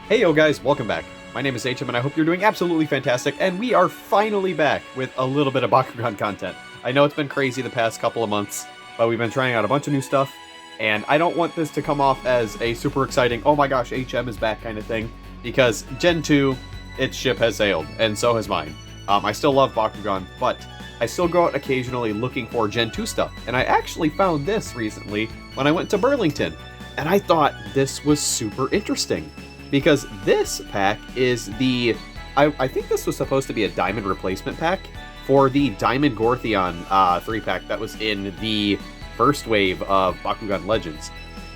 Hey yo guys, welcome back. My name is HM and I hope you're doing absolutely fantastic, and we are finally back with a little bit of Bakugan content. I know it's been crazy the past couple of months, but we've been trying out a bunch of new stuff, and I don't want this to come off as a super exciting, oh my gosh, HM is back kind of thing, because Gen 2, its ship has sailed, and so has mine. I still love Bakugan, but I still go out occasionally looking for Gen 2 stuff, and I actually found this recently when I went to Burlington, and I thought this was super interesting. Because this pack is the... I think this was supposed to be a diamond replacement pack for the Diamond Gortheon 3-pack that was in the first wave of Bakugan Legends.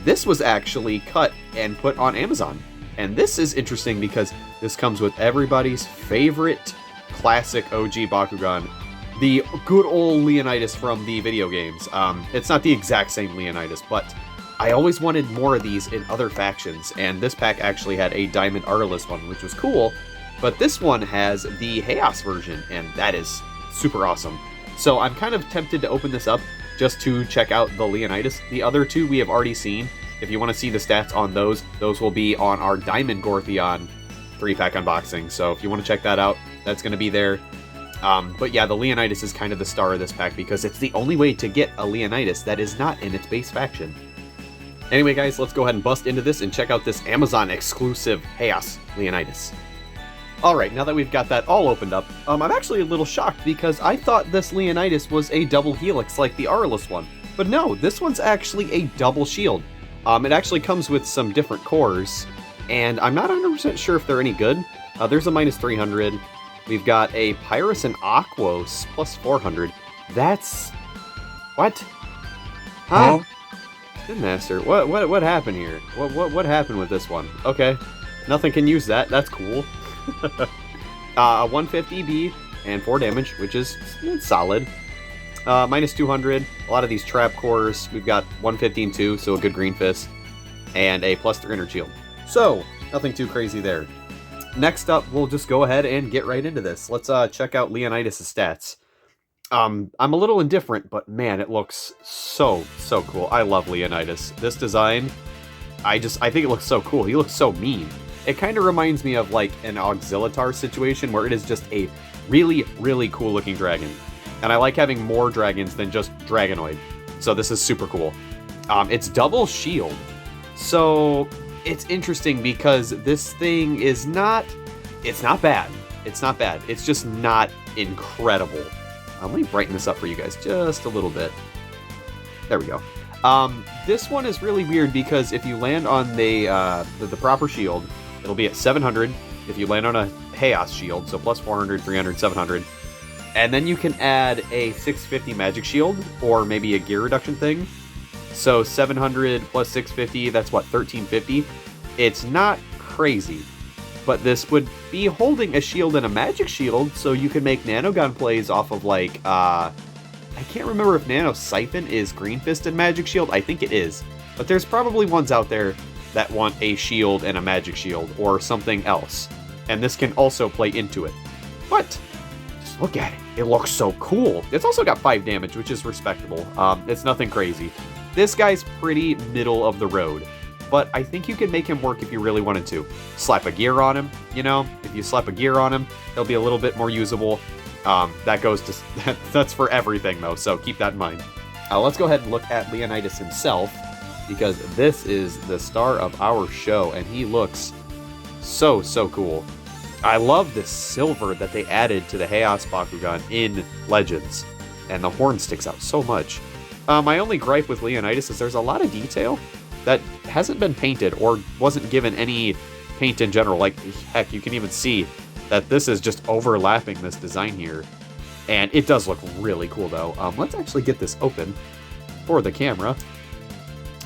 This was actually cut and put on Amazon. And this is interesting because this comes with everybody's favorite classic OG Bakugan, the good old Leonidas from the video games. It's not the exact same Leonidas, but I always wanted more of these in other factions, and this pack actually had a Diamond Aurelus one, which was cool, but this one has the Haos version, and that is super awesome. So I'm kind of tempted to open this up just to check out the Leonidas. The other two we have already seen. If you want to see the stats on those will be on our Diamond Gortheon 3-pack unboxing, so if you want to check that out, that's going to be there. But yeah, the Leonidas is kind of the star of this pack because it's the only way to get a Leonidas that is not in its base faction. Anyway guys, let's go ahead and bust into this and check out this Amazon exclusive Haos Leonidas. Alright, now that we've got that all opened up, I'm actually a little shocked because I thought this Leonidas was a double helix like the Aurelus one. But no, this one's actually a double shield. It actually comes with some different cores, and I'm not 100% sure if they're any good. There's a minus 300. We've got a Pyrus and Aquos plus 400. That's... what? Huh? Master, what happened here? What happened with this one? Okay, nothing can use that. That's cool. 150B and 4 damage, which is solid. Minus 200. A lot of these trap cores. We've got 115 too, so a good green fist, and a plus 300 shield. So nothing too crazy there. Next up, we'll just go ahead and get right into this. Let's check out Leonidas' stats. I'm a little indifferent, but man, it looks so cool. I love Leonidas. This design, I think it looks so cool. He looks so mean. It kind of reminds me of like an Auxilitar situation where it is just a really cool looking dragon. And I like having more dragons than just Dragonoid. So this is super cool. It's double shield. So it's interesting because this thing is it's not bad. It's not bad. It's just not incredible. Let me brighten this up for you guys just a little bit. There we go. This one is really weird because if you land on the proper shield, it'll be at 700. If you land on a Haos shield, so plus 400, 300, 700. And then you can add a 650 magic shield, or maybe a gear reduction thing. So 700 plus 650, that's what, 1350? It's not crazy. But this would be holding a shield and a magic shield, so you can make nanogun plays off of, like, I can't remember if Nano Siphon is Green Fist and Magic Shield. I think it is. But there's probably ones out there that want a shield and a magic shield, or something else. And this can also play into it. But, just look at it. It looks so cool. It's also got 5 damage, which is respectable. It's nothing crazy. This guy's pretty middle of the road. But I think you can make him work if you really wanted to. Slap a gear on him, you know? If you slap a gear on him, he'll be a little bit more usable. That goes to... that's for everything, though, so keep that in mind. Let's go ahead and look at Leonidas himself, because this is the star of our show, and he looks so cool. I love this silver that they added to the Haos Bakugan in Legends, and the horn sticks out so much. My only gripe with Leonidas is there's a lot of detail that hasn't been painted or wasn't given any paint in general. Like, heck, you can even see that this is just overlapping this design here. And it does look really cool, though. Let's actually get this open for the camera.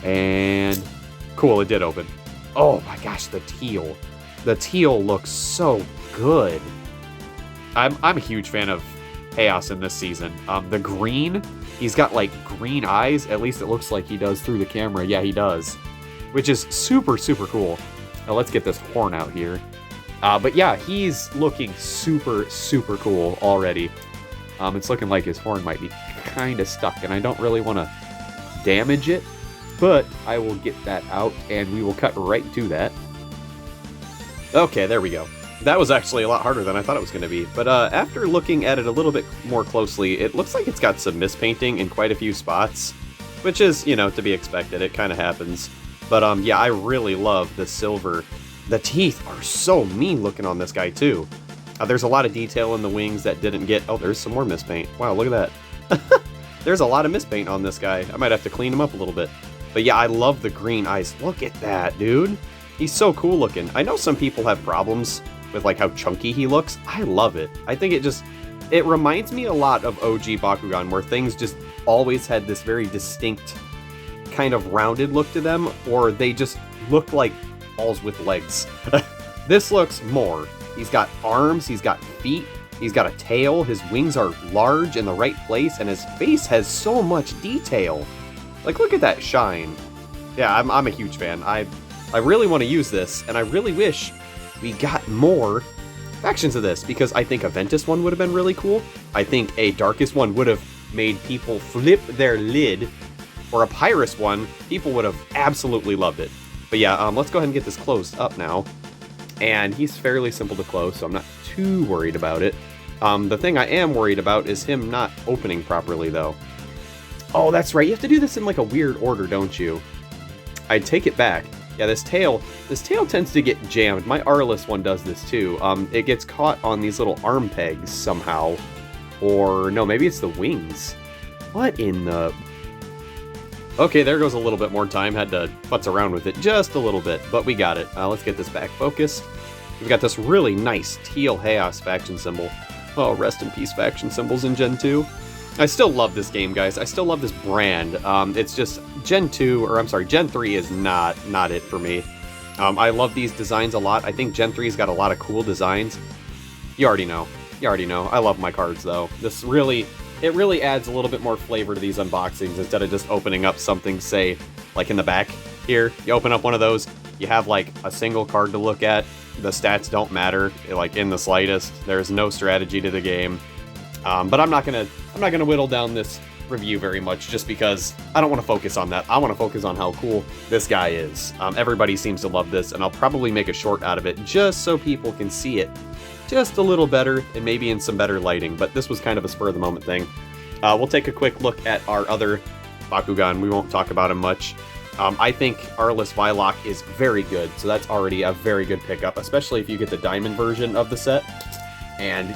And cool, it did open. Oh my gosh, the teal. The teal looks so good. I'm a huge fan of Haos in this season. The green, he's got like green eyes. At least it looks like he does through the camera. Yeah, he does. Which is super cool. Now let's get this horn out here. But yeah, he's looking super cool already. It's looking like his horn might be kind of stuck, and I don't really want to damage it. But I will get that out, and we will cut right to that. Okay, there we go. That was actually a lot harder than I thought it was going to be. But after looking at it a little bit more closely, it looks like it's got some mispainting in quite a few spots, which is, you know, to be expected. It kind of happens. But yeah, I really love the silver. The teeth are so mean looking on this guy, too. There's a lot of detail in the wings that didn't get... Oh, there's some more mispaint. Wow, look at that. There's a lot of mispaint on this guy. I might have to clean him up a little bit. But yeah, I love the green eyes. Look at that, dude. He's so cool looking. I know some people have problems with like how chunky he looks. I love it. I think it reminds me a lot of OG Bakugan, where things just always had this very distinct kind of rounded look to them, or they just look like balls with legs. This looks more. He's got arms, he's got feet, he's got a tail, his wings are large in the right place, and his face has so much detail. Like, look at that shine. Yeah, I'm a huge fan. I really want to use this, and I really wish we got more factions of this, because I think a Ventus one would have been really cool. I think a Darkest one would have made people flip their lid, or a Pyrus one, people would have absolutely loved it. But yeah, let's go ahead and get this closed up now. And he's fairly simple to close, so I'm not too worried about it. The thing I am worried about is him not opening properly, though. Oh, that's right, you have to do this in like a weird order, don't you? I'd take it back. Yeah, this tail tends to get jammed. My Aurelus one does this too. It gets caught on these little arm pegs somehow. Or, no, maybe it's the wings. What in the... Okay, there goes a little bit more time. Had to futz around with it just a little bit, but we got it. Let's get this back focused. We've got this really nice teal Haos Faction symbol. Oh, rest in peace faction symbols in Gen 2. I still love this game, guys. I still love this brand. It's just Gen 3 is not it for me. I love these designs a lot. I think Gen 3's got a lot of cool designs. You already know. I love my cards, though. It really adds a little bit more flavor to these unboxings instead of just opening up something, say, like in the back here. You open up one of those, you have like a single card to look at. The stats don't matter, like in the slightest. There's no strategy to the game. But I'm not gonna whittle down this review very much, just because I don't want to focus on that. I want to focus on how cool this guy is. Everybody seems to love this, and I'll probably make a short out of it just so people can see it just a little better, and maybe in some better lighting, but this was kind of a spur-of-the-moment thing. We'll take a quick look at our other Bakugan. We won't talk about him much. I think Aurelus Faction is very good, so that's already a very good pickup, especially if you get the Diamond version of the set, and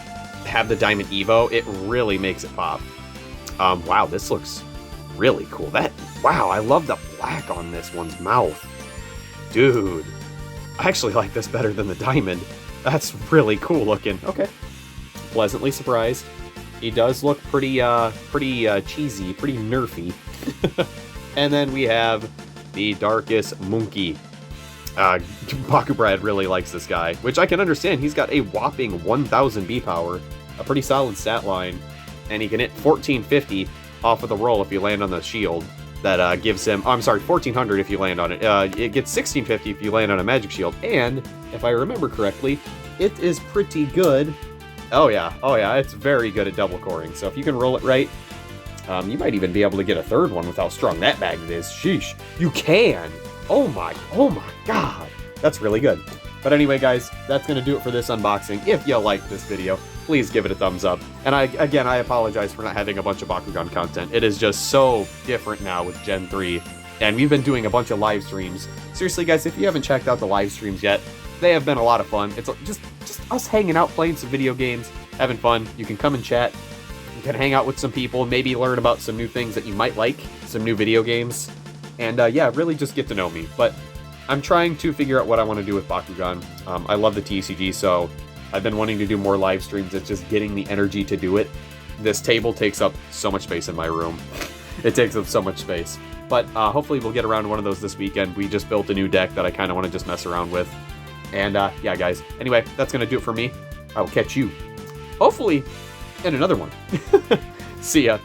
have the Diamond Evo. It really makes it pop. Wow, this looks really cool. Wow, I love the black on this one's mouth. Dude, I actually like this better than the Diamond. That's really cool looking. Okay. Pleasantly surprised. He does look pretty cheesy, pretty nerfy. And then we have the Darkest Monkey. Bakubrad really likes this guy, which I can understand. He's got a whopping 1000 B power, a pretty solid stat line, and he can hit 1450 off of the roll if you land on the shield. That gives him, 1400 if you land on it. It gets 1650 if you land on a magic shield, and if I remember correctly, it is pretty good. Oh yeah, it's very good at double coring. So if you can roll it right, you might even be able to get a third one with how strong that magnet is. Sheesh, you can! Oh my god! That's really good. But anyway, guys, that's going to do it for this unboxing. If you liked this video, please give it a thumbs up. And I apologize for not having a bunch of Bakugan content. It is just so different now with Gen 3. And we've been doing a bunch of live streams. Seriously, guys, if you haven't checked out the live streams yet, they have been a lot of fun. It's just us hanging out, playing some video games, having fun. You can come and chat. You can hang out with some people, maybe learn about some new things that you might like, some new video games. And yeah, really just get to know me. But I'm trying to figure out what I want to do with Bakugan. I love the TCG, so I've been wanting to do more live streams. It's just getting the energy to do it. This table takes up so much space in my room. It takes up so much space. But hopefully we'll get around to one of those this weekend. We just built a new deck that I kind of want to just mess around with. And yeah, guys. Anyway, that's going to do it for me. I will catch you, hopefully, in another one. See ya.